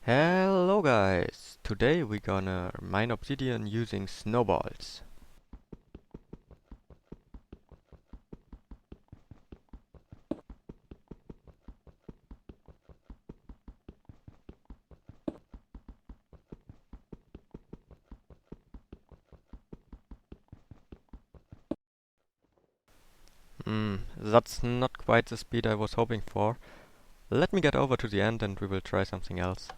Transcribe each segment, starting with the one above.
Hello guys! Today we're gonna mine obsidian using snowballs. That's not quite the speed I was hoping for. Let me get over to the end and we will try something else.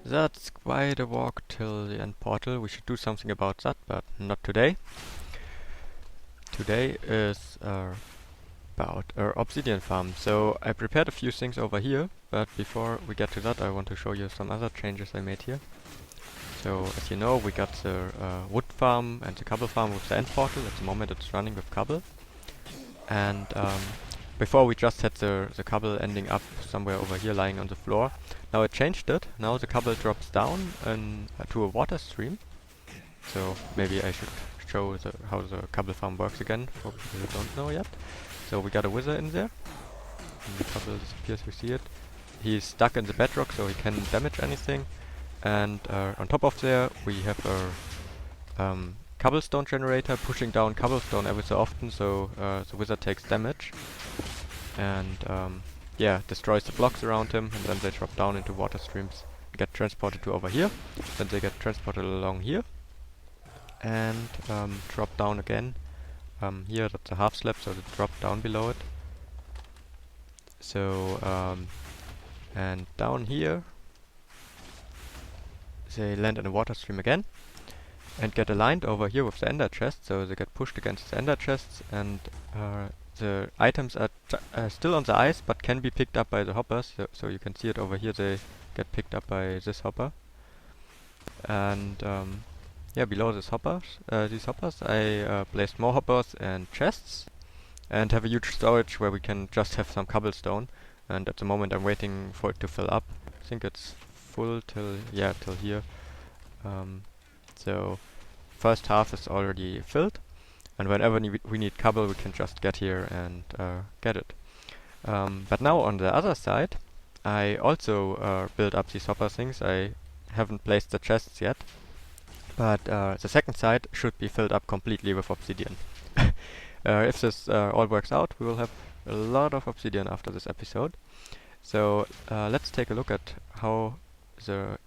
That's quite a walk till the end portal. We should do something about that, but not today. Today is about our obsidian farm. So I prepared a few things over here, but before we get to that I want to show you some other changes I made here. So as you know, we got the wood farm and the cobble farm with the end portal. At the moment it's running with cobble. And before we just had the cobble ending up somewhere over here lying on the floor. Now I changed it. Now the cobble drops down to a water stream. So maybe I should show how the cobble farm works again for people who don't know yet. So we got a wizard in there. And the cobble disappears, we see it. He's stuck in the bedrock so he can't damage anything. And on top of there we have a cobblestone generator pushing down cobblestone every so often, so the wizard takes damage. And yeah, destroys the blocks around him, and then they drop down into water streams, get transported to over here, then they get transported along here, and drop down again. Here that's a half slab, so they drop down below it. So and down here they land in a water stream again, and get aligned over here with the ender chest, so they get pushed against the ender chests, and the items are still on the ice, but can be picked up by the hoppers. So you can see it over here. They get picked up by this hopper. And yeah, below these hoppers, I placed more hoppers and chests, and have a huge storage where we can just have some cobblestone. And at the moment, I'm waiting for it to fill up. I think it's full till here. So first half is already filled. And whenever we need cobble, we can just get here and get it. But now on the other side, I also built up these hopper things. I haven't placed the chests yet, but the second side should be filled up completely with obsidian. If this all works out, we will have a lot of obsidian after this episode. So let's take a look at how the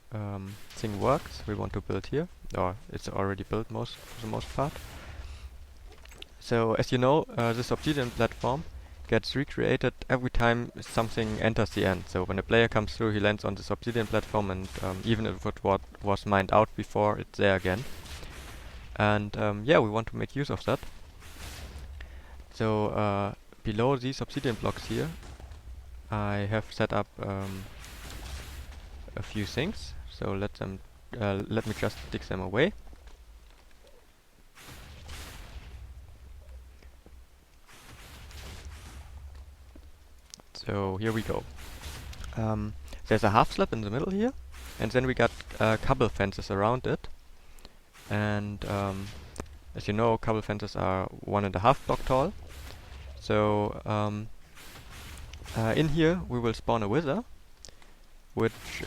thing works we want to build here. Or it's already built for the most part. So as you know, this obsidian platform gets recreated every time something enters the end. So when a player comes through, he lands on this obsidian platform, and even if it was mined out before, it's there again. And yeah, we want to make use of that. So below these obsidian blocks here, I have set up a few things. So let me just dig them away. So here we go. There's a half slab in the middle here, and then we got cobble fences around it. And as you know, cobble fences are 1.5 block tall. So in here we will spawn a wither, which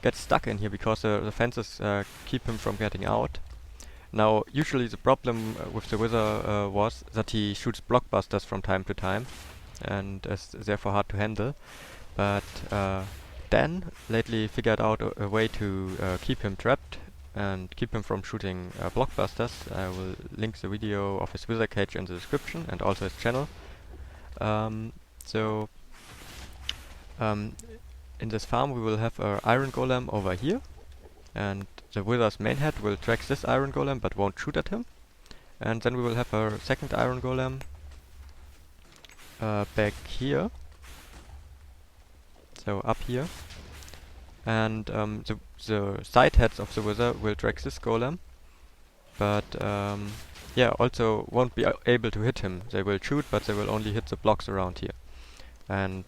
gets stuck in here because the fences keep him from getting out. Now, usually the problem with the wither was that he shoots blockbusters from time to time, and is therefore hard to handle. But Dan lately figured out a way to keep him trapped and keep him from shooting blockbusters. I will link the video of his wither cage in the description, and also his channel. In this farm we will have an iron golem over here, and the wither's main head will track this iron golem but won't shoot at him. And then we will have a second iron golem back here, so up here, and the side heads of the wizard will track this golem, but yeah, also won't be able to hit him. They will shoot, but they will only hit the blocks around here. And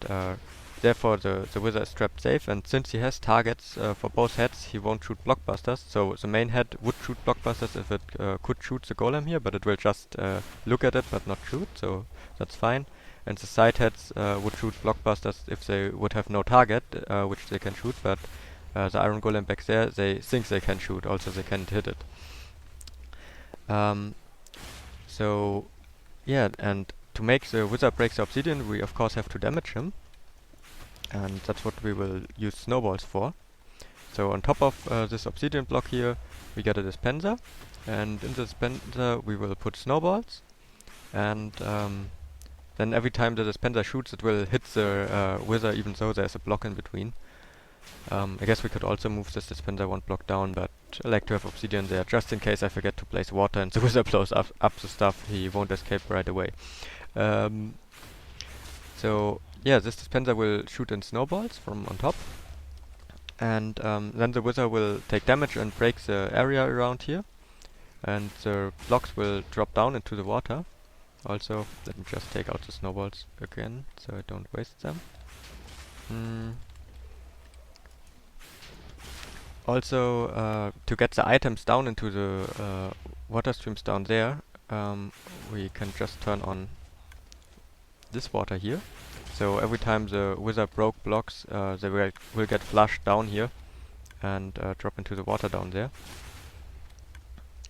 therefore the wizard is trapped safe, and since he has targets for both heads, he won't shoot blockbusters. So the main head would shoot blockbusters if it could shoot the golem here, but it will just look at it but not shoot, so that's fine. And the side heads would shoot blockbusters if they would have no target, which they can shoot, but the iron golem back there, they think they can shoot, also they can't hit it. So yeah, and to make the wizard break the obsidian, we of course have to damage him, and that's what we will use snowballs for. So on top of this obsidian block here, we get a dispenser, and in the dispenser we will put snowballs, and then every time the dispenser shoots, it will hit the wizard, even though there's a block in between. I guess we could also move this dispenser one block down, but I like to have obsidian there, just in case I forget to place water and the wizard blows up the stuff, he won't escape right away. So yeah, this dispenser will shoot in snowballs from on top, and then the wizard will take damage and break the area around here, and the blocks will drop down into the water. Also, let me just take out the snowballs again, so I don't waste them. Also, to get the items down into the water streams down there, we can just turn on this water here. So every time the wizard broke blocks, they will get flushed down here and drop into the water down there.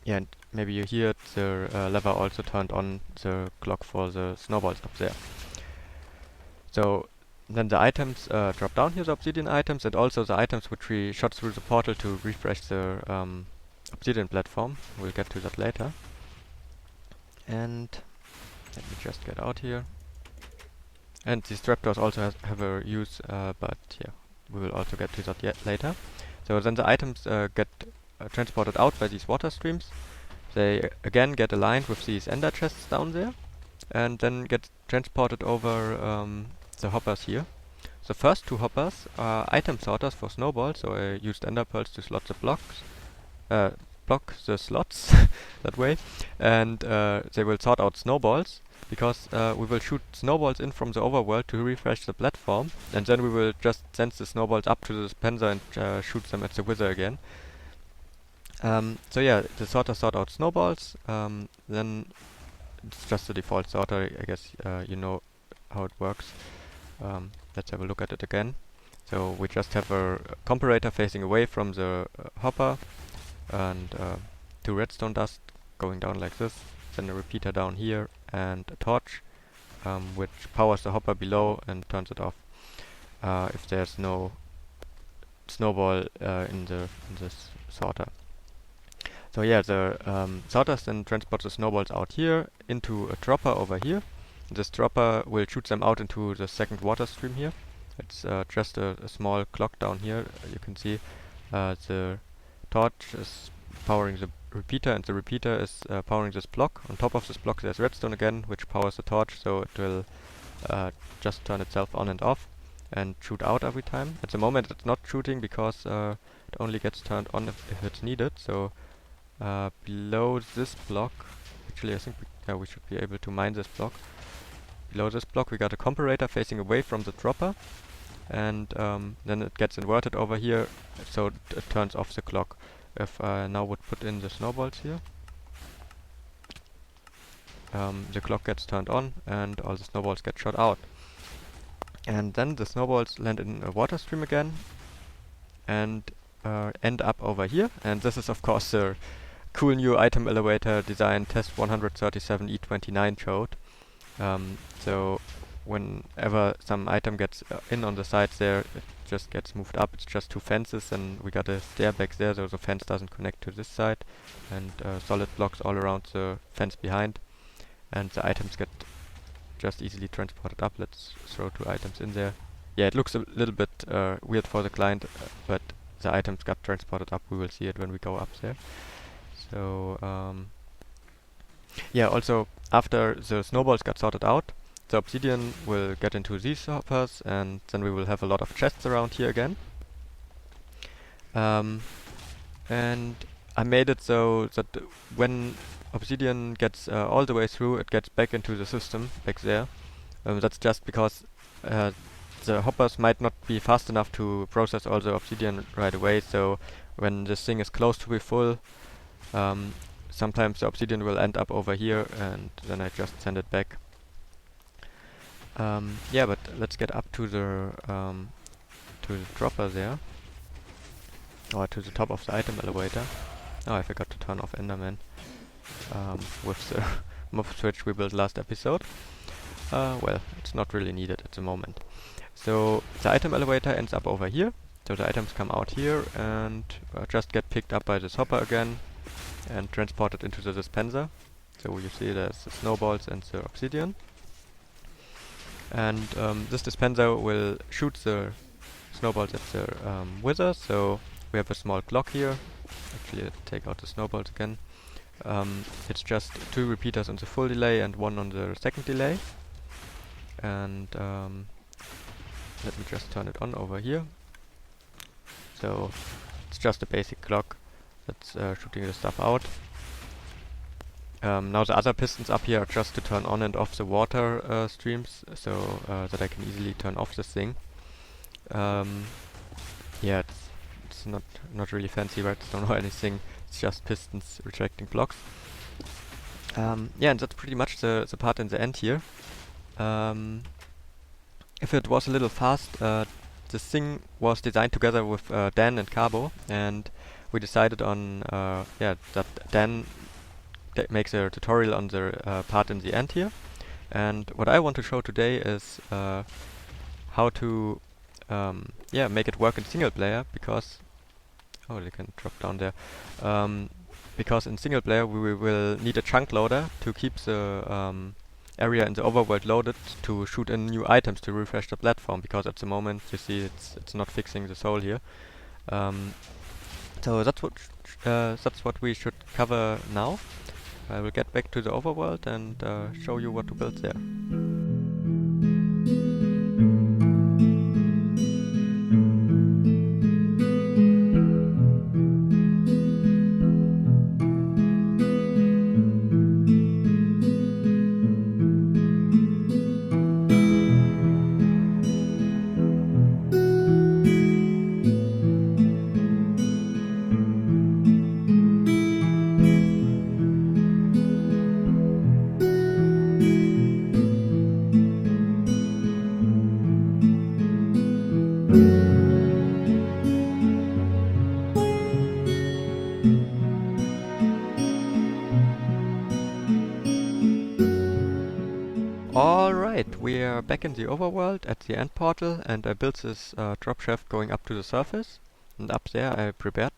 Yeah, and maybe you hear the lever also turned on the clock for the snowballs up there. So then the items drop down here, the obsidian items, and also the items which we shot through the portal to refresh the obsidian platform. We'll get to that later. And let me just get out here. And these trapdoors also have a use, but yeah, we will also get to that later. So then the items get transported out by these water streams. They again get aligned with these ender chests down there, and then get transported over the hoppers here. The first two hoppers are item sorters for snowballs, so I used ender pearls to slot the blocks, block the slots that way, and they will sort out snowballs, because we will shoot snowballs in from the overworld to refresh the platform, and then we will just send the snowballs up to the dispenser and shoot them at the wizard again. So yeah, the sorters sort out snowballs, then it's just the default sorter, I guess you know how it works. Let's have a look at it again. So we just have a comparator facing away from the hopper, and 2 redstone dust going down like this, then a repeater down here, and a torch which powers the hopper below and turns it off if there's no snowball in this sorter. So yeah, the sorters then transport the snowballs out here into a dropper over here. This dropper will shoot them out into the second water stream here. It's just a small clock down here. You can see the torch is powering the repeater, and the repeater is powering this block. On top of this block there's redstone again, which powers the torch, so it will just turn itself on and off and shoot out every time. At the moment it's not shooting because it only gets turned on if it's needed. So below this block, actually I think we should be able to mine this block. Below this block we got a comparator facing away from the dropper, and then it gets inverted over here, so it turns off the clock. If I now would put in the snowballs here, the clock gets turned on and all the snowballs get shot out. And then the snowballs land in a water stream again and end up over here. And this is of course the cool new item elevator design test 137E29 showed. So whenever some item gets in on the sides there, it just gets moved up. It's just 2 fences, and we got a stair back there, so the fence doesn't connect to this side, and solid blocks all around the fence behind, and the items get just easily transported up. Let's throw 2 items in there. Yeah, it looks a little bit weird for the client, but the items got transported up. We will see it when we go up there. So yeah, also after the snowballs got sorted out, the obsidian will get into these hoppers, and then we will have a lot of chests around here again. And I made it so that when Obsidian gets all the way through, it gets back into the system back there. That's just because the hoppers might not be fast enough to process all the Obsidian right away, so when this thing is close to be full, sometimes the Obsidian will end up over here, and then I just send it back. Yeah, but let's get up to the dropper there, or to the top of the item elevator. Oh, I forgot to turn off Enderman with the mob switch we built last episode. Well, it's not really needed at the moment. So the item elevator ends up over here. So the items come out here and just get picked up by this hopper again and transported into the dispenser. So you see there's the snowballs and the obsidian. And this dispenser will shoot the snowballs at the wither. So we have a small clock here. Actually, let's take out the snowballs again. It's just 2 repeaters on the full delay and 1 on the second delay. And let me just turn it on over here. So it's just a basic clock that's shooting the stuff out. Now the other pistons up here are just to turn on and off the water streams, so that I can easily turn off this thing. Yeah, it's not really fancy redstone or anything. It's just pistons retracting blocks. Yeah, and that's pretty much the part in the end here. If it was a little fast, this thing was designed together with Dan and Kabo, and we decided on that Dan makes a tutorial on the part in the end here. And what I want to show today is how to make it work in single player, because they can drop down there. Because in single player we will need a chunk loader to keep the area in the overworld loaded to shoot in new items to refresh the platform, because at the moment you see it's not fixing the soul here. So that's what we should cover now. I will get back to the overworld and show you what to build there. Alright, we are back in the overworld at the end portal, and I built this drop shaft going up to the surface. And up there I prepared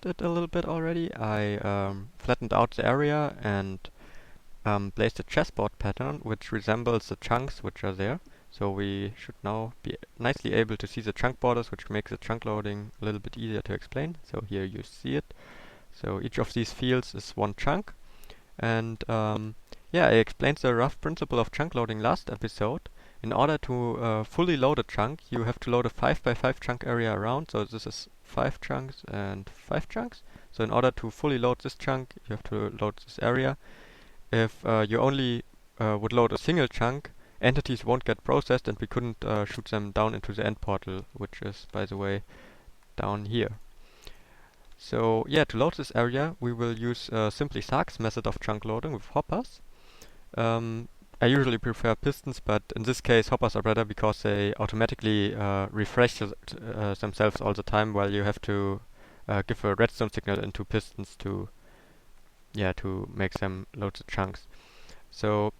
it a little bit already. I flattened out the area and placed a chessboard pattern which resembles the chunks which are there. So we should now be nicely able to see the chunk borders, which makes the chunk loading a little bit easier to explain. So here you see it. So each of these fields is one chunk. And I explained the rough principle of chunk loading last episode. In order to fully load a chunk, you have to load a 5x5 chunk area around. So this is 5 chunks and 5 chunks. So in order to fully load this chunk, you have to load this area. If you only would load a single chunk, entities won't get processed and we couldn't shoot them down into the end portal, which is, by the way, down here. So yeah, to load this area, we will use simply Sark's method of chunk loading with hoppers. I usually prefer pistons, but in this case hoppers are better because they automatically refresh themselves all the time, while you have to give a redstone signal into pistons to make them load the chunks. So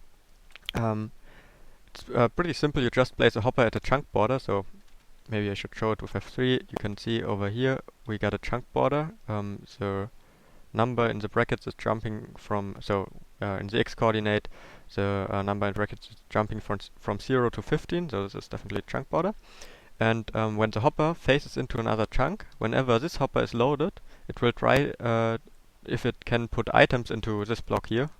it's pretty simple. You just place a hopper at a chunk border. So maybe I should show it with F3. You can see over here we got a chunk border. The number in the brackets is jumping from, in the x coordinate, the number in brackets is jumping from 0 to 15, so this is definitely a chunk border. And when the hopper faces into another chunk, whenever this hopper is loaded, it will try if it can put items into this block here,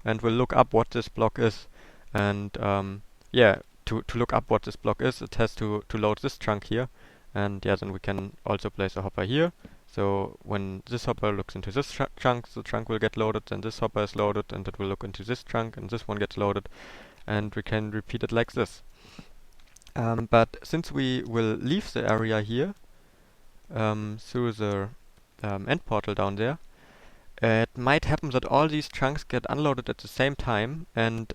and will look up what this block is. And to look up what this block is, it has to load this chunk here. And then we can also place a hopper here. So when this hopper looks into this chunk, the chunk will get loaded, then this hopper is loaded, and it will look into this chunk, and this one gets loaded, and we can repeat it like this. But since we will leave the area here through the end portal down there, it might happen that all these chunks get unloaded at the same time, and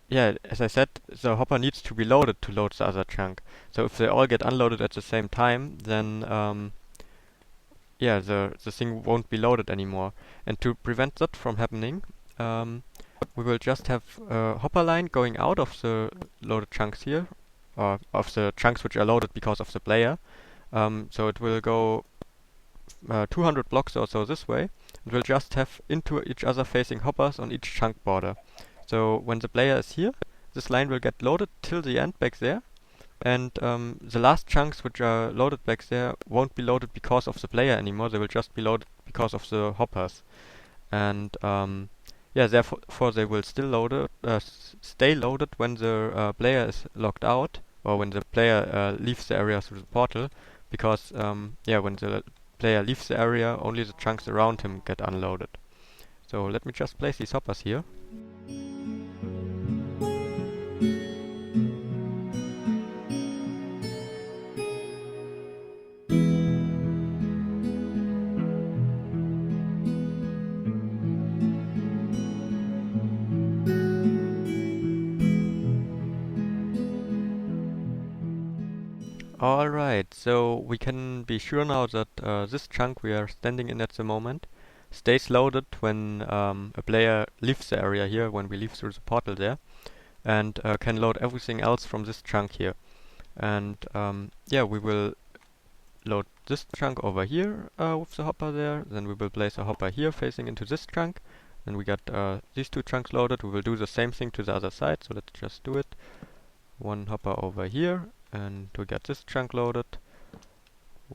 yeah, as I said, the hopper needs to be loaded to load the other chunk. So if they all get unloaded at the same time, then yeah, the thing won't be loaded anymore. And to prevent that from happening, we will just have a hopper line going out of the loaded chunks here, or of the chunks which are loaded because of the player. So it will go 200 blocks or so this way, and we'll just have into each other facing hoppers on each chunk border. So when the player is here, this line will get loaded till the end back there, and the last chunks which are loaded back there won't be loaded because of the player anymore, they will just be loaded because of the hoppers. And yeah, therefore they will still loaded, stay loaded when the player is logged out, or when the player leaves the area through the portal, because yeah, when the player leaves the area, only the chunks around him get unloaded. So let me just place these hoppers here. Alright, so we can be sure now that this chunk we are standing in at the moment stays loaded when a player leaves the area here, when we leave through the portal there, and can load everything else from this chunk here. And yeah, we will load this chunk over here with the hopper there, then we will place a hopper here facing into this chunk, then we got these two chunks loaded. We will do the same thing to the other side, so let's just do it. One hopper over here, and we get this chunk loaded,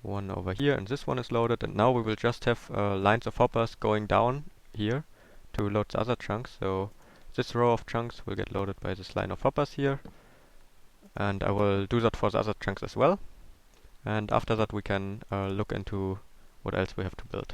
one over here, and this one is loaded, and now we will just have lines of hoppers going down here to load the other chunks. So this row of chunks will get loaded by this line of hoppers here, and I will do that for the other chunks as well, and after that we can look into what else we have to build.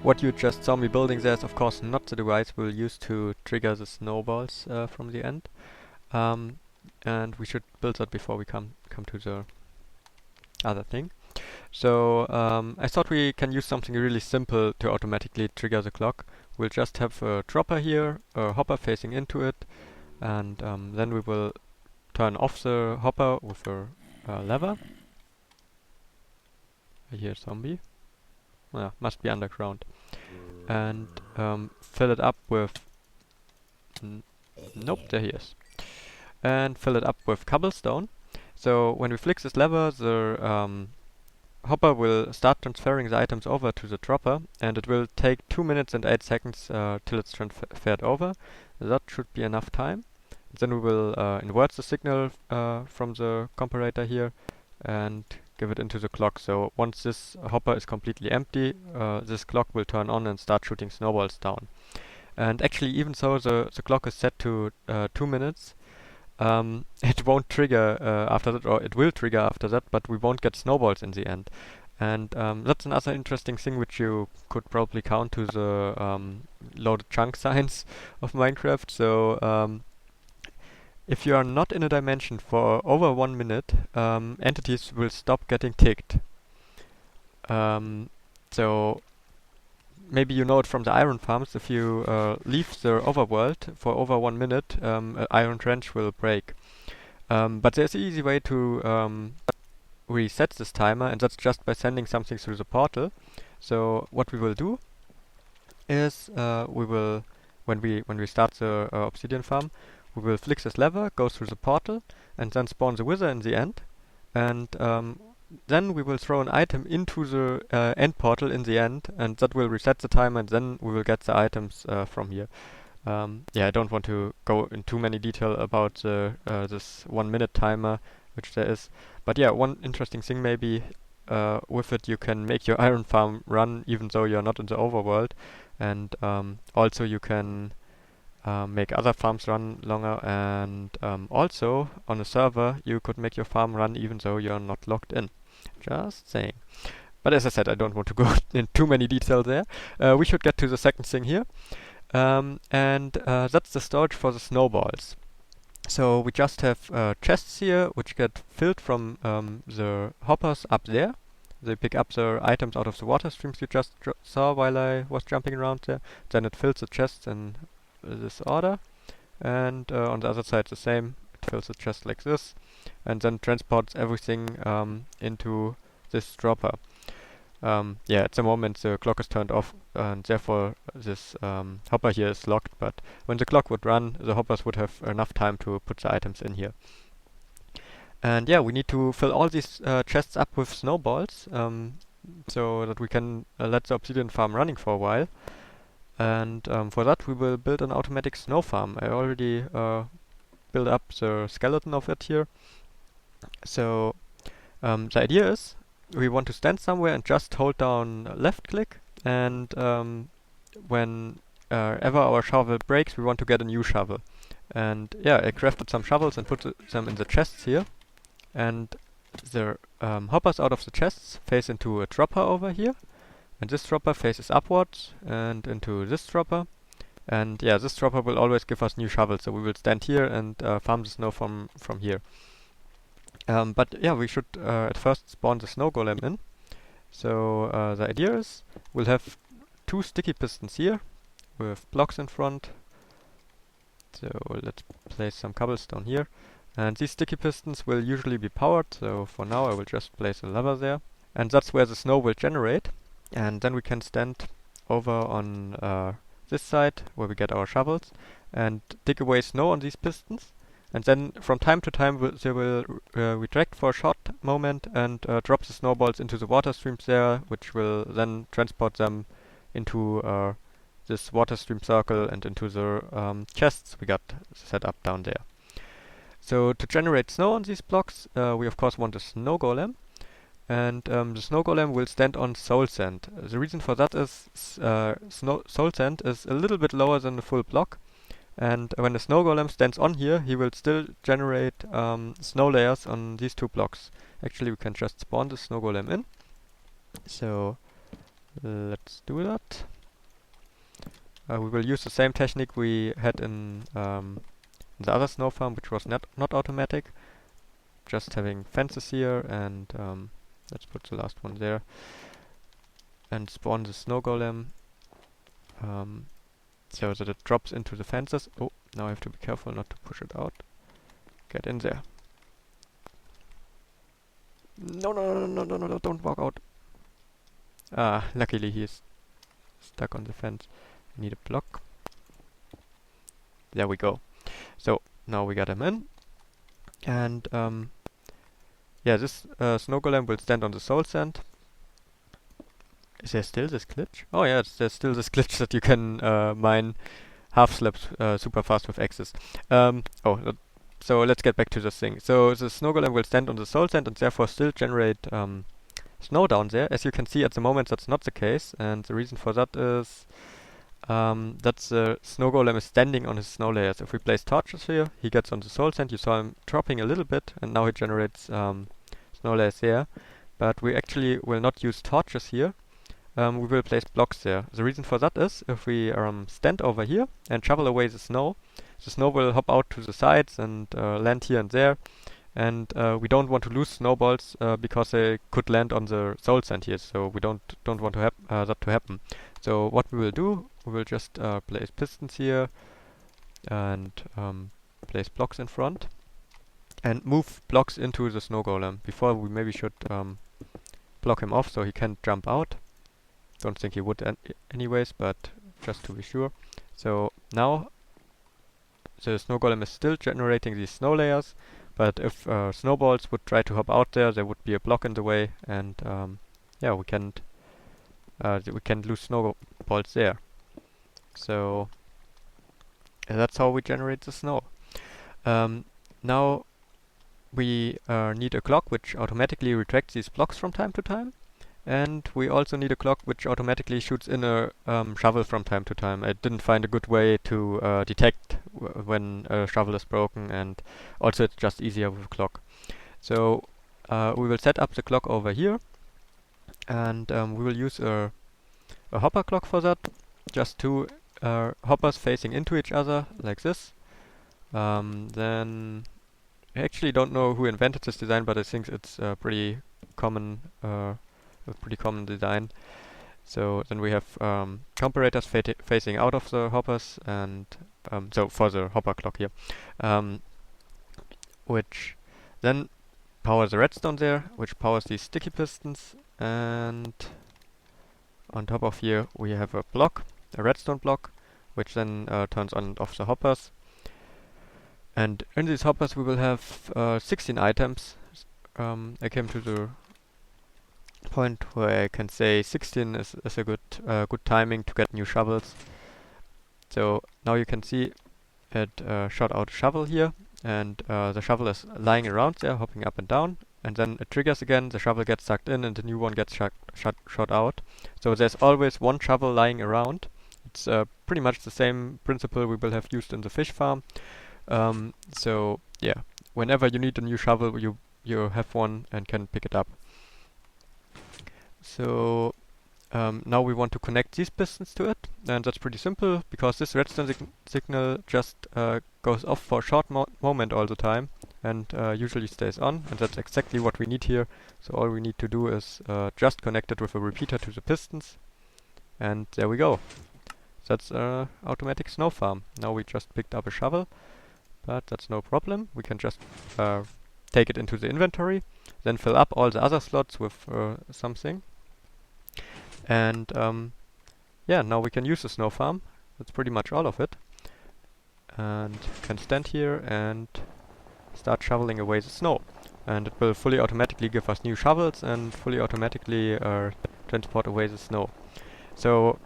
What you just saw me building there is of course not the device we'll use to trigger the snowballs from the end. And we should build that before we come to the other thing. So I thought we can use something really simple to automatically trigger the clock. We'll just have a dropper here, a hopper facing into it, and then we will turn off the hopper with a lever. I hear a zombie. Must be underground. And fill it up with... nope, there he is. And fill it up with cobblestone. So when we flick this lever, the hopper will start transferring the items over to the dropper, and it will take 2 minutes and 8 seconds till it's transferred over. That should be enough time. Then we will invert the signal from the comparator here and give it into the clock. So once this hopper is completely empty, this clock will turn on and start shooting snowballs down. And actually, even though the clock is set to 2 minutes, it won't trigger after that, or it will trigger after that, but we won't get snowballs in the end. And that's another interesting thing which you could probably count to the loaded chunk signs of Minecraft. So if you are not in a dimension for over 1 minute, entities will stop getting ticked. So maybe you know it from the iron farms. If you leave the overworld for over 1 minute, an iron trench will break. But there's an easy way to reset this timer, and that's just by sending something through the portal. So what we will do is we will, when we start the obsidian farm, we will flick this lever, go through the portal, and then spawn the wither in the end. And then we will throw an item into the end portal in the end, and that will reset the timer, and then we will get the items from here. Yeah, I don't want to go in too many detail about this 1 minute timer which there is. But yeah, one interesting thing maybe with it, you can make your iron farm run even though you're not in the overworld, and also you can make other farms run longer, and also on a server you could make your farm run even though you're not logged in. Just saying. But as I said, I don't want to go in too many details there. We should get to the second thing here. And that's the storage for the snowballs. So we just have chests here which get filled from the hoppers up there. They pick up the items out of the water streams you just saw while I was jumping around there. Then it fills the chests in this order. And on the other side the same. It fills the chest like this. And then transports everything into this dropper. Yeah, at the moment the clock is turned off, and therefore this hopper here is locked, but when the clock would run, the hoppers would have enough time to put the items in here. And yeah, we need to fill all these chests up with snowballs, so that we can let the obsidian farm running for a while. And for that we will build an automatic snow farm. I already built up the skeleton of it here. So the idea is, we want to stand somewhere and just hold down left click, and whenever our shovel breaks, we want to get a new shovel. And yeah, I crafted some shovels and put them in the chests here. And the hoppers out of the chests face into a dropper over here, and this dropper faces upwards and into this dropper. And yeah, this dropper will always give us new shovels, so we will stand here and farm the snow from here. But yeah, we should at first spawn the snow golem in. So the idea is, we'll have 2 sticky pistons here with blocks in front. So let's place some cobblestone here. And these sticky pistons will usually be powered, so for now I will just place a lever there. And that's where the snow will generate. And then we can stand over on this side where we get our shovels and dig away snow on these pistons. And then from time to time they will retract for a short moment and drop the snowballs into the water streams there, which will then transport them into this water stream circle and into the chests we got set up down there. So to generate snow on these blocks, we of course want a snow golem. And the snow golem will stand on soul sand. The reason for that is soul sand is a little bit lower than the full block. And when the snow golem stands on here, he will still generate snow layers on these 2 blocks. Actually, we can just spawn the snow golem in. So let's do that. We will use the same technique we had in the other snow farm, which was not automatic. Just having fences here, and let's put the last one there. And spawn the snow golem. So that it drops into the fences. Oh, now I have to be careful not to push it out. Get in there. No, don't walk out. Ah, luckily he's stuck on the fence. I need a block. There we go. So, now we got him in. And, yeah, this snow golem will stand on the soul sand. Is there still this glitch? Oh yeah, there's still this glitch that you can mine half slabs super fast with axes. So let's get back to this thing. So the snow golem will stand on the soul sand and therefore still generate snow down there. As you can see at the moment that's not the case, and the reason for that is that's the snow golem is standing on his snow layers. If we place torches here, he gets on the soul sand. You saw him dropping a little bit, and now he generates snow layers there. But we actually will not use torches here. We will place blocks there. The reason for that is if we stand over here and shovel away the snow will hop out to the sides and land here and there. And we don't want to lose snowballs because they could land on the soul sand here. So we don't want to that to happen. So what we will do, we will just place pistons here and place blocks in front and move blocks into the snow golem. Before we maybe should block him off so he can't jump out. Don't think he would anyways, but just to be sure. So now the snow golem is still generating these snow layers, but if snowballs would try to hop out there would be a block in the way, and yeah, we can't lose snowballs there. So that's how we generate the snow. Now we need a clock which automatically retracts these blocks from time to time. And we also need a clock which automatically shoots in a shovel from time to time. I didn't find a good way to detect when a shovel is broken, and also it's just easier with a clock. So we will set up the clock over here, and we will use a hopper clock for that. Just two hoppers facing into each other like this. Then I actually don't know who invented this design, but I think it's pretty common. A pretty common design. So then we have comparators facing out of the hoppers, and so for the hopper clock here, which then powers the redstone there, which powers these sticky pistons, and on top of here we have a block, a redstone block, which then turns on and off the hoppers. And in these hoppers we will have 16 items. I came to the point where I can say 16 is a good timing to get new shovels. So now you can see it shot out a shovel here, and the shovel is lying around there, hopping up and down, and then it triggers again, the shovel gets sucked in and the new one gets shot out. So there's always one shovel lying around. It's pretty much the same principle we will have used in the fish farm. So yeah, whenever you need a new shovel, you have one and can pick it up. So now we want to connect these pistons to it, and that's pretty simple because this redstone signal just goes off for a short moment all the time, and usually stays on, and that's exactly what we need here. So all we need to do is just connect it with a repeater to the pistons, and there we go. That's an automatic snow farm. Now we just picked up a shovel, but that's no problem. We can just take it into the inventory, then fill up all the other slots with something. And yeah, now we can use the snow farm. That's pretty much all of it. And can stand here and start shoveling away the snow. And it will fully automatically give us new shovels and fully automatically transport away the snow. So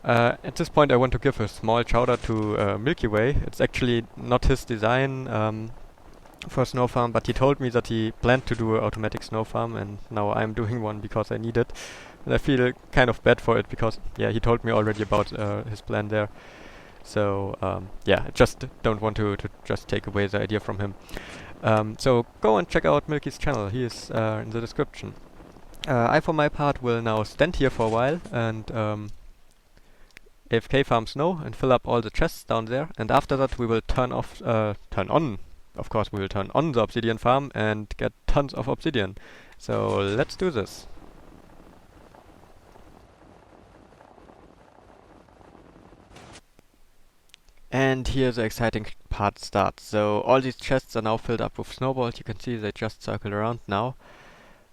at this point I want to give a small shout out to Milky Way. It's actually not his design for a snow farm, but he told me that he planned to do an automatic snow farm, and now I'm doing one because I need it. And I feel kind of bad for it because, yeah, he told me already about his plan there. So, yeah, I just don't want to just take away the idea from him. So go and check out Milky's channel. He is in the description. I, for my part, will now stand here for a while and AFK farm snow and fill up all the chests down there. And after that, we will turn on. Of course, we will turn on the obsidian farm and get tons of obsidian. So let's do this. And here the exciting part starts. So all these chests are now filled up with snowballs. You can see they just circle around now.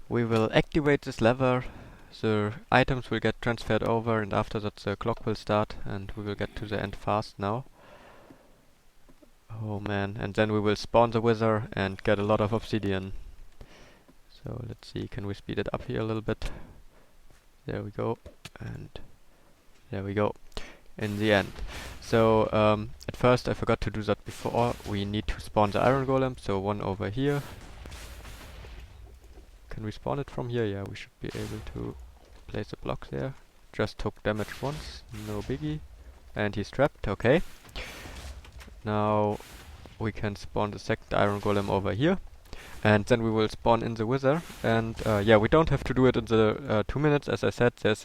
We will activate this lever. The items will get transferred over, and after that the clock will start and we will get to the end fast now. Oh man, and then we will spawn the wither and get a lot of obsidian. So let's see, can we speed it up here a little bit? There we go, and there we go. In the end. So at first I forgot to do that before. We need to spawn the iron golem, so one over here. Can we spawn it from here? Yeah, we should be able to place a block there. Just took damage once, no biggie. and he's trapped. Okay. Now we can spawn the second iron golem over here, and then we will spawn in the wither. And yeah, we don't have to do it in the 2 minutes, as I said. There's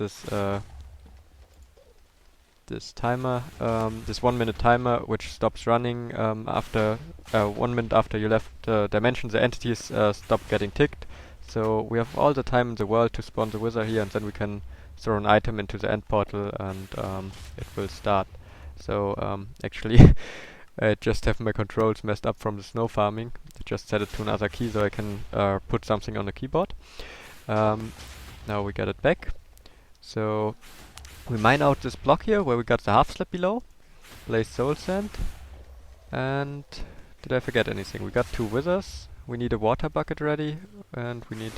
this timer, this 1 minute timer, which stops running after 1 minute after you left the dimension. The entities stop getting ticked. So we have all the time in the world to spawn the wither here, and then we can throw an item into the end portal, and it will start. So actually, I just have my controls messed up from the snow farming. I just set it to another key so I can put something on the keyboard. Now we get it back. So we mine out this block here where we got the half slab below, place soul sand, and did I forget anything? We got 2 withers, we need a water bucket ready, and we need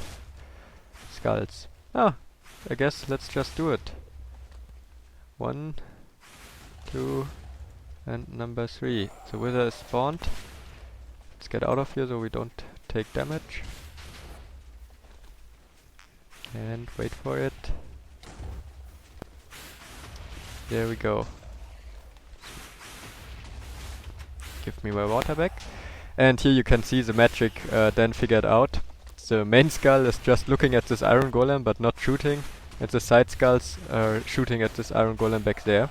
skulls. Ah, I guess let's just do it. 1, 2, and number 3. The wither is spawned. Let's get out of here so we don't take damage. And wait for it. There we go. Give me my water back. And here you can see the magic Dan figured out. The main skull is just looking at this iron golem but not shooting. And the side skulls are shooting at this iron golem back there.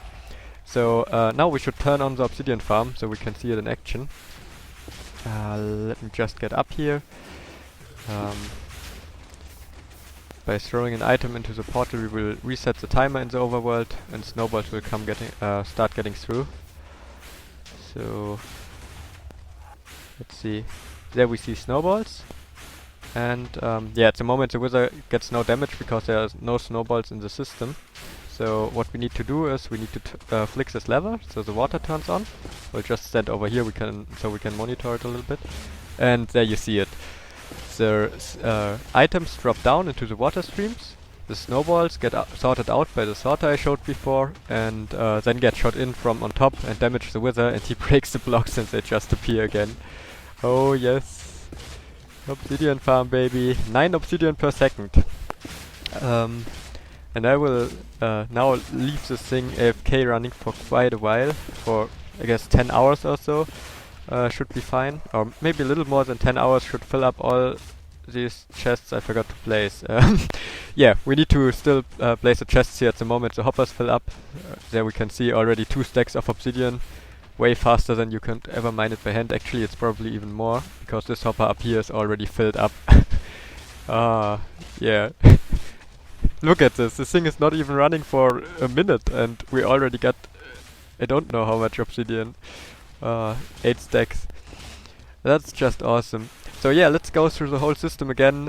So now we should turn on the obsidian farm so we can see it in action. Let me just get up here. By throwing an item into the portal, we will reset the timer in the overworld, and snowballs will come start getting through. So let's see. There we see snowballs, and yeah, at the moment the wither gets no damage because there are no snowballs in the system. So what we need to do is we need to flick this lever so the water turns on. We'll just stand over here so we can monitor it a little bit, and there you see it. The items drop down into the water streams, the snowballs get sorted out by the sorter I showed before, and then get shot in from on top and damage the wither, and he breaks the blocks and they just appear again. Oh yes, obsidian farm baby, 9 obsidian per second. And I will now leave this thing AFK running for quite a while, for I guess 10 hours or so. Should be fine, or maybe a little more than 10 hours. Should fill up all these chests I forgot to place. Yeah, we need to still place the chests here at the moment. The hoppers fill up. There we can see already 2 stacks of obsidian, way faster than you can ever mine it by hand. Actually, it's probably even more, because this hopper up here is already filled up. Yeah. Look at this. This thing is not even running for a minute, and we already got I don't know how much obsidian. 8 stacks. That's just awesome. So yeah, let's go through the whole system again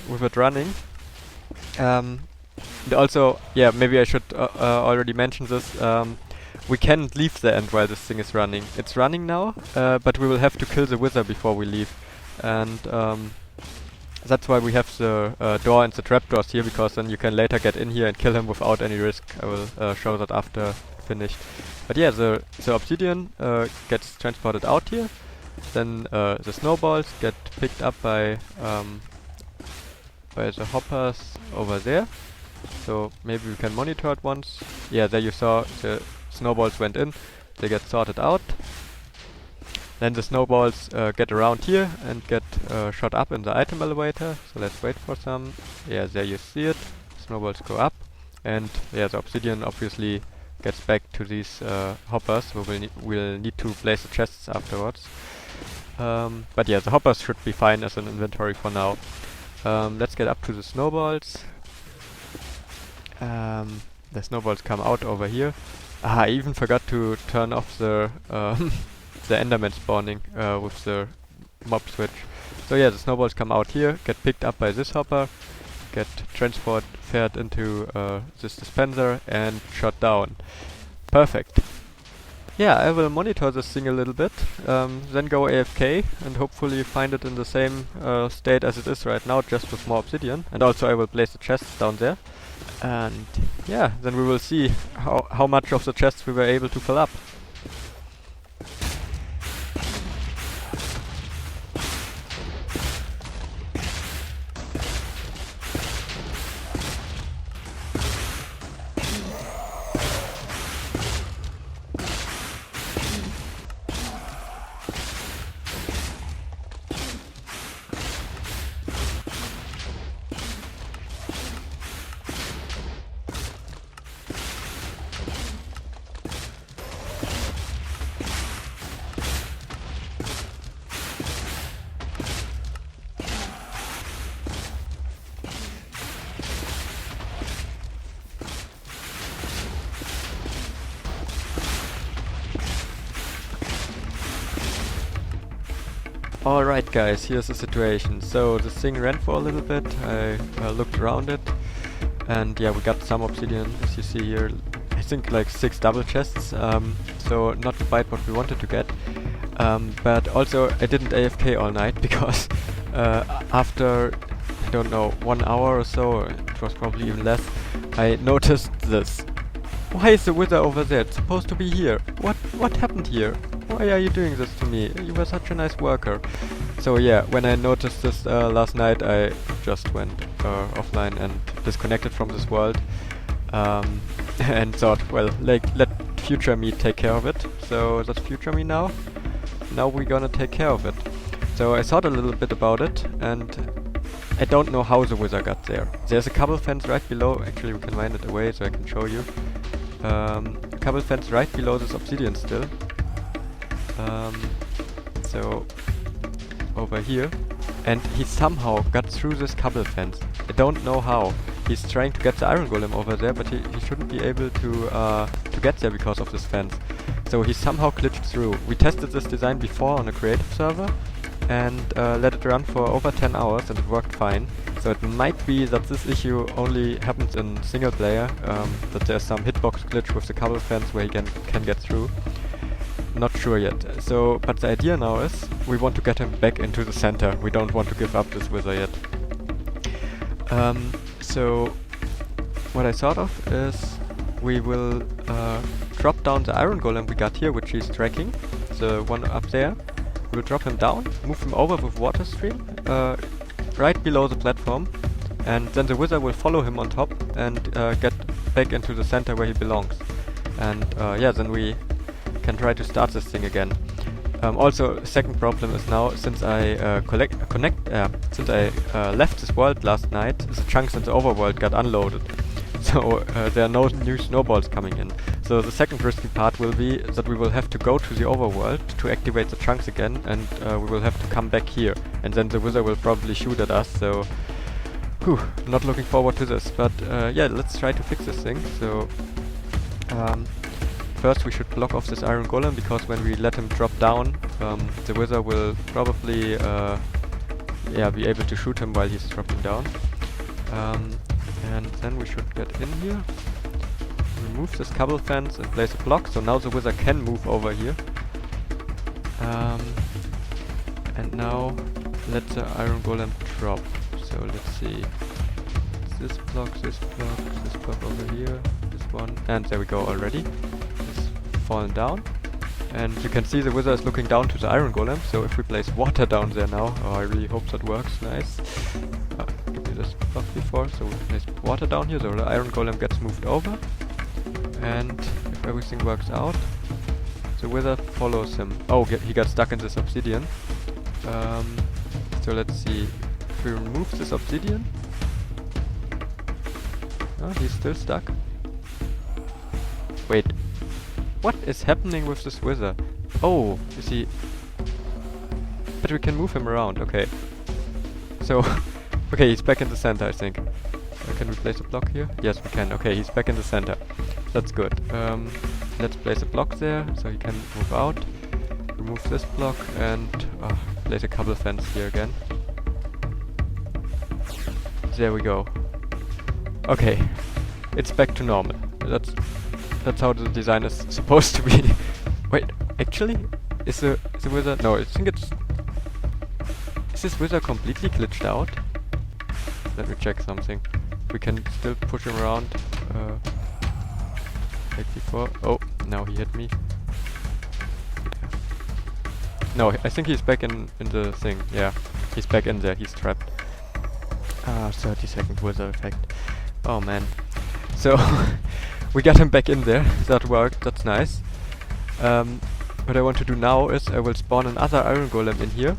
with it running. And also, yeah, maybe I should already mention this. We can't leave the end while this thing is running. It's running now, but we will have to kill the wither before we leave. And that's why we have the door and the trapdoors here, because then you can later get in here and kill him without any risk. I will show that after finished. But yeah, the obsidian gets transported out here. Then the snowballs get picked up by the hoppers over there. So maybe we can monitor it once. Yeah, there you saw the snowballs went in. They get sorted out. Then the snowballs get around here and get shot up in the item elevator. So let's wait for some. Yeah, there you see it. Snowballs go up. And yeah, the obsidian obviously gets back to these hoppers. We'll need to place the chests afterwards. But yeah, the hoppers should be fine as an inventory for now. Let's get up to the snowballs. The snowballs come out over here. I even forgot to turn off the the enderman spawning with the mob switch. So yeah, the snowballs come out here, get picked up by this hopper, get transferred into this dispenser and shot down. Perfect. Yeah, I will monitor this thing a little bit, then go AFK and hopefully find it in the same state as it is right now, just with more obsidian. And also I will place the chests down there. And yeah, then we will see how much of the chests we were able to fill up. Alright guys, here's the situation. So this thing ran for a little bit, I looked around it, and yeah, we got some obsidian, as you see here. I think like 6 double chests, so not quite what we wanted to get. But also I didn't AFK all night because after, I don't know, 1 hour or so, it was probably even less, I noticed this. Why is the wither over there? It's supposed to be here. What happened here? Why are you doing this to me? You were such a nice worker. So yeah, when I noticed this last night, I just went offline and disconnected from this world. And thought, well, like, let future me take care of it. So that's future me now. Now we're gonna take care of it. So I thought a little bit about it, and I don't know how the wither got there. There's a cobble fence right below. Actually, we can mine it away so I can show you. A cobble fence right below this obsidian still. So over here, and he somehow got through this cobble fence. I don't know how. He's trying to get the iron golem over there, but he shouldn't be able to get there because of this fence. So he somehow glitched through. We tested this design before on a creative server and let it run for over 10 hours and it worked fine. So it might be that this issue only happens in single player, that there's some hitbox glitch with the cobble fence where he can get through. Not sure yet. So, but the idea now is we want to get him back into the center. We don't want to give up this wither yet. So what I thought of is we will drop down the iron golem we got here, which he's tracking, the one up there. We'll drop him down, move him over with water stream, right below the platform, and then the wither will follow him on top and get back into the center where he belongs. And yeah, then we can try to start this thing again. Also, second problem is now, since I left this world last night, the chunks in the overworld got unloaded. So there are no new snowballs coming in. So the second risky part will be that we will have to go to the overworld to activate the chunks again, and we will have to come back here. And then the wither will probably shoot at us, so whew, not looking forward to this. But yeah, let's try to fix this thing. So first we should block off this iron golem, because when we let him drop down, the wither will probably yeah, be able to shoot him while he's dropping down. And then we should get in here, remove this cobble fence and place a block, so now the wither can move over here. And now let the iron golem drop. So let's see, this block, this block, this block over here, this one, and there we go already. Fallen down, and you can see the wither is looking down to the iron golem. So if we place water down there now, oh, I really hope that works. Nice. Give me this block before, so we place water down here, so the iron golem gets moved over, and if everything works out, the wither follows him. Oh, he got stuck in this obsidian. So let's see, if we remove this obsidian, oh, he's still stuck. Wait. What is happening with this wither? Oh, you see. But we can move him around, okay. So, okay, he's back in the center, I think. Can we place a block here? Yes, we can. Okay, he's back in the center. That's good. Let's place a block there, so he can move out. Remove this block and place a cobble fence here again. There we go. Okay, it's back to normal. That's how the design is supposed to be. Wait, actually? Is the wither... No, I think it's... Is this wither completely glitched out? Let me check something. We can still push him around. Like before. Oh, now he hit me. No, I think he's back in the thing. Yeah, he's back in there. He's trapped. 30-second wither effect. Oh man. So... we got him back in there. That worked. That's nice. What I want to do now is I will spawn another iron golem in here.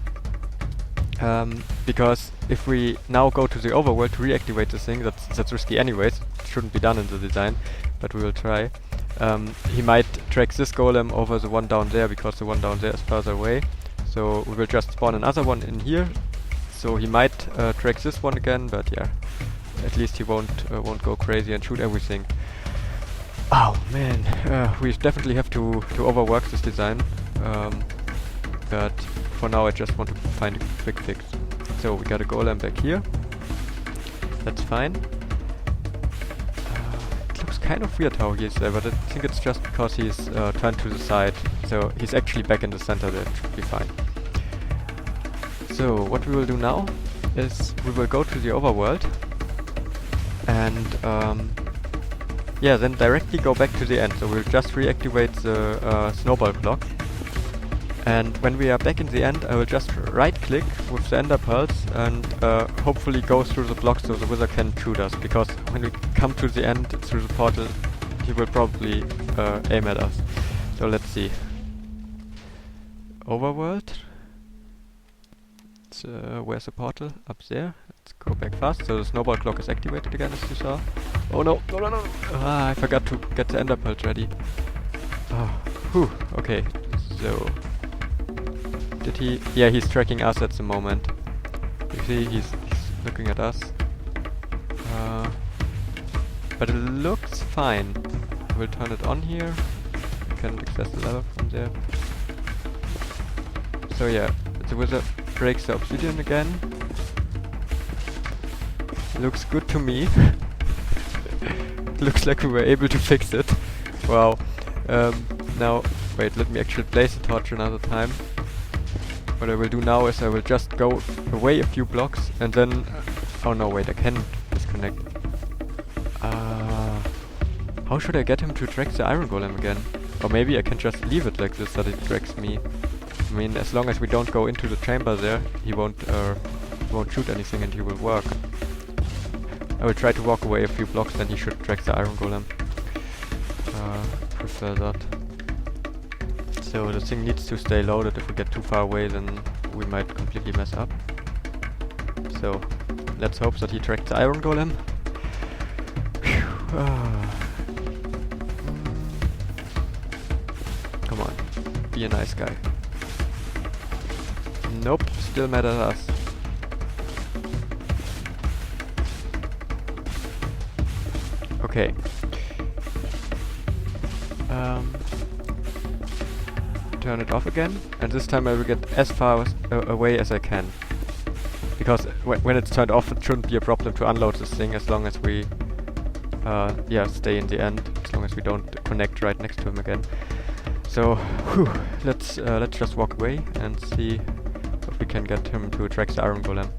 Because if we now go to the overworld to reactivate this thing, that's risky anyways. It shouldn't be done in the design, but we will try. He might track this golem over the one down there, because the one down there is further away. So we will just spawn another one in here. So he might track this one again, but yeah, at least he won't go crazy and shoot everything. Oh man, we definitely have to overwork this design. but for now I just want to find a quick fix. So we got a golem back here. That's fine. It looks kind of weird how he's there, but I think it's just because he's turned to the side. So he's actually back in the center, that should be fine. So what we will do now is we will go to the overworld and yeah, then directly go back to the end. So we'll just reactivate the snowball clock. And when we are back in the end, I will just right click with the ender pearls and hopefully go through the blocks so the wizard can shoot us, because when we come to the end through the portal, he will probably aim at us. So let's see. Overworld. Where's the portal? Up there. Let's go back fast. So the snowball clock is activated again, as you saw. Oh no, no, no, no! Ah, I forgot to get the ender pearls ready. Oh, whew, okay. So... did he... yeah, he's tracking us at the moment. You see, he's looking at us. But it looks fine. We'll turn it on here. We can access the level from there. So yeah, the wizard breaks the obsidian again. Looks good to me. Looks like we were able to fix it. Wow. Now, wait, let me actually place the torch another time. What I will do now is I will just go away a few blocks and then... oh no, wait, I can disconnect. How should I get him to track the iron golem again? Or maybe I can just leave it like this that it tracks me. I mean, as long as we don't go into the chamber there, he won't shoot anything and he will work. I will try to walk away a few blocks, then he should track the iron golem. Prefer that. So the thing needs to stay loaded. If we get too far away, then we might completely mess up. So let's hope that he tracks the iron golem. Come on, be a nice guy. Nope, still mad at us. Okay. Turn it off again, and this time I will get as far away as I can. Because when it's turned off, it shouldn't be a problem to unload this thing, as long as we yeah, stay in the end, as long as we don't connect right next to him again. So, whew, let's just walk away and see if we can get him to track the iron golem.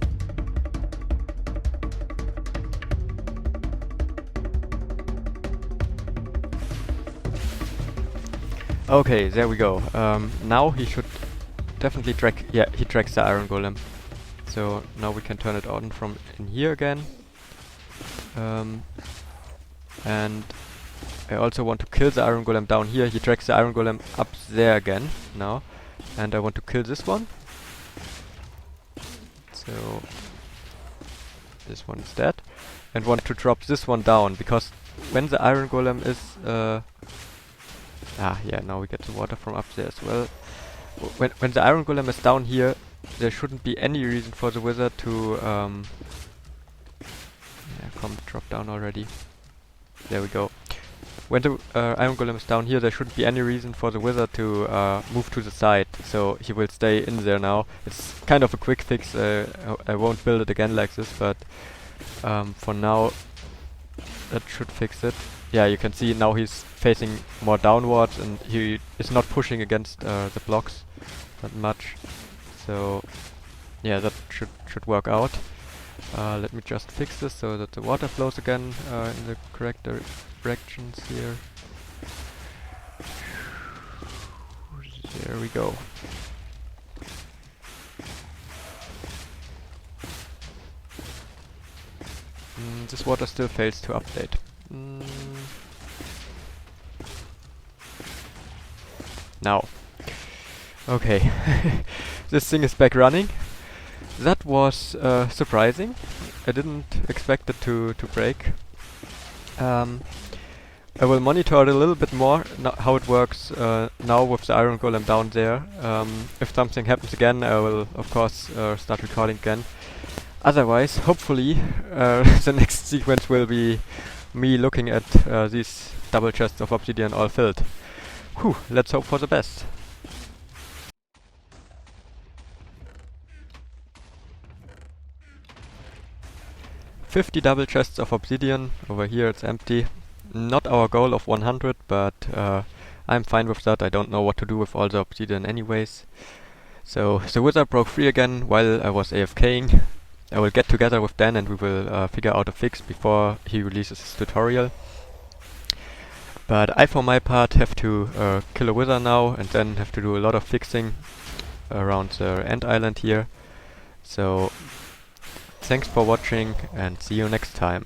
Okay, there we go. Now he should definitely track... yeah, he tracks the iron golem. So now we can turn it on from in here again. And I also want to kill the iron golem down here. He tracks the iron golem up there again now. And I want to kill this one. So this one is dead. And want to drop this one down, because when the iron golem is... yeah, now we get the water from up there as well. When the iron golem is down here, there shouldn't be any reason for the wizard to... yeah, come, drop down already. There we go. When the iron golem is down here, there shouldn't be any reason for the wizard to move to the side, so he will stay in there now. It's kind of a quick fix. I won't build it again like this, but for now that should fix it. Yeah, you can see now he's facing more downwards and he is not pushing against the blocks that much. So yeah, that should work out. Let me just fix this so that the water flows again in the correct directions here. There we go. This water still fails to update. Now. Okay. This thing is back running. That was surprising. I didn't expect it to break. I will monitor it a little bit more, how it works now with the iron golem down there. If something happens again, I will of course start recording again. Otherwise, hopefully, the next sequence will be me looking at these double chests of obsidian all filled. Whew, let's hope for the best. 50 double chests of obsidian. Over here it's empty. Not our goal of 100, but I'm fine with that. I don't know what to do with all the obsidian anyways. So the wizard broke free again while I was AFKing. I will get together with Dan and we will figure out a fix before he releases his tutorial. But I for my part have to kill a wizard now and then have to do a lot of fixing around the end island here. So thanks for watching and see you next time.